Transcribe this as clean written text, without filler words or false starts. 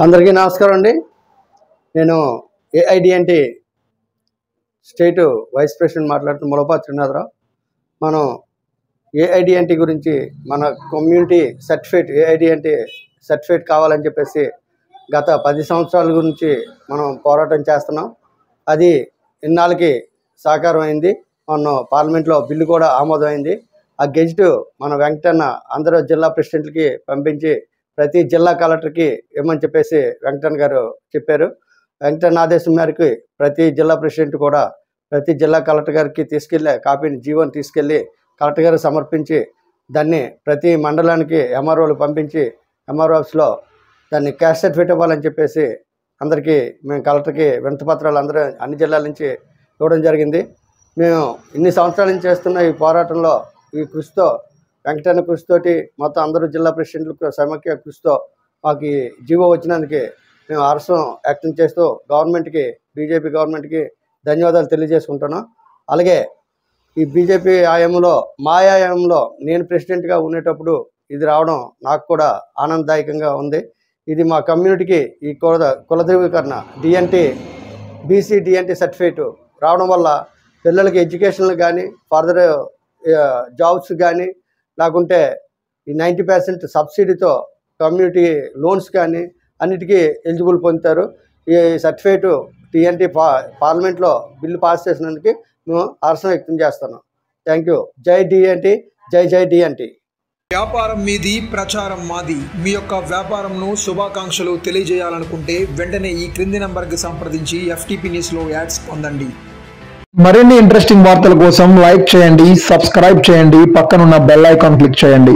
అందరికీ నమస్కారం అండి. నేను ఏఐడిఎన్టీ స్టేట్ వైస్ ప్రెసిడెంట్ మాట్లాడుతున్న ములపాతి శ్రీనాథరావు. మనం ఏఐడిఎన్టీ గురించి మన కమ్యూనిటీ సర్టిఫికేట్ ఏఐడిఎన్టీ సర్టిఫికేట్ కావాలని చెప్పేసి గత 10 సంవత్సరాల గురించి మనం పోరాటం చేస్తున్నాం. అది ఇన్నాళ్ళకి సాకారం అయింది. మొన్న పార్లమెంట్లో బిల్లు కూడా ఆమోదమైంది. ఆ గెజిట్ మన వెంకటన్న అందరూ జిల్లా ప్రెసిడెంట్లకి పంపించి ప్రతి జిల్లా కలెక్టర్కి ఇవ్వమని చెప్పేసి వెంకటన్న గారు చెప్పారు. వెంకటన్న ఆదేశం మేరకు ప్రతి జిల్లా ప్రెసిడెంట్ కూడా ప్రతి జిల్లా కలెక్టర్ గారికి తీసుకెళ్ళి కాపీని జీవోని తీసుకెళ్ళి కలెక్టర్ గారికి సమర్పించి దాన్ని ప్రతి మండలానికి ఎంఆర్ఓలు పంపించి ఎంఆర్ఓ ఆఫీస్లో దాన్ని క్యాస్ట్ సర్టిఫికేట్ ఇవ్వాలని చెప్పేసి అందరికీ మేము కలెక్టర్కి వినతిపత్రాలు అందరూ అన్ని జిల్లాల నుంచి ఇవ్వడం జరిగింది. మేము ఇన్ని సంవత్సరాల నుంచి చేస్తున్న ఈ పోరాటంలో ఈ కృషితో వెంకటన్న కృషితోటి మొత్తం అందరూ జిల్లా ప్రెసిడెంట్లకు సమైక్య కృషితో మాకు ఈ జీవో వచ్చినందుకు మేము హర్షం వ్యక్తం చేస్తూ గవర్నమెంట్కి బీజేపీ గవర్నమెంట్కి ధన్యవాదాలు తెలియజేసుకుంటున్నాం. అలాగే ఈ బీజేపీ హయాంలో మా హయాంలో నేను ప్రెసిడెంట్గా ఉండేటప్పుడు ఇది రావడం నాకు కూడా ఆనందదాయకంగా ఉంది. ఇది మా కమ్యూనిటీకి ఈ కుల ధృవీకరణ డిఎన్టీ బీసీ డిఎన్టీ సర్టిఫికేట్ రావడం వల్ల పిల్లలకి ఎడ్యుకేషన్లు కానీ ఫర్దర్ జాబ్స్ కానీ లేకుంటే ఈ 90% సబ్సిడీతో కమ్యూనిటీ లోన్స్ కానీ అన్నిటికీ ఎలిజిబుల్ పొందుతారు. ఈ సర్టిఫికేట్ టీఎన్టీ పార్లమెంట్లో బిల్లు పాస్ చేసినందుకు మేము హర్షం వ్యక్తం చేస్తున్నాం. Thank you. జై డిఎన్టీ, జై జై డిఎన్టీ. వ్యాపారం మీది, ప్రచారం మాది. మీ యొక్క వ్యాపారంను శుభాకాంక్షలు తెలియజేయాలనుకుంటే వెంటనే ఈ క్రింది నంబర్కి సంప్రదించి ఎఫ్టీపీ న్యూస్లో యాడ్స్ పొందండి. మరిన్ని ఇంట్రెస్టింగ్ వార్తల కోసం లైక్ చేయండి, సబ్స్క్రైబ్ చేయండి, పక్కనున్న బెల్ ఐకాన్ క్లిక్ చేయండి.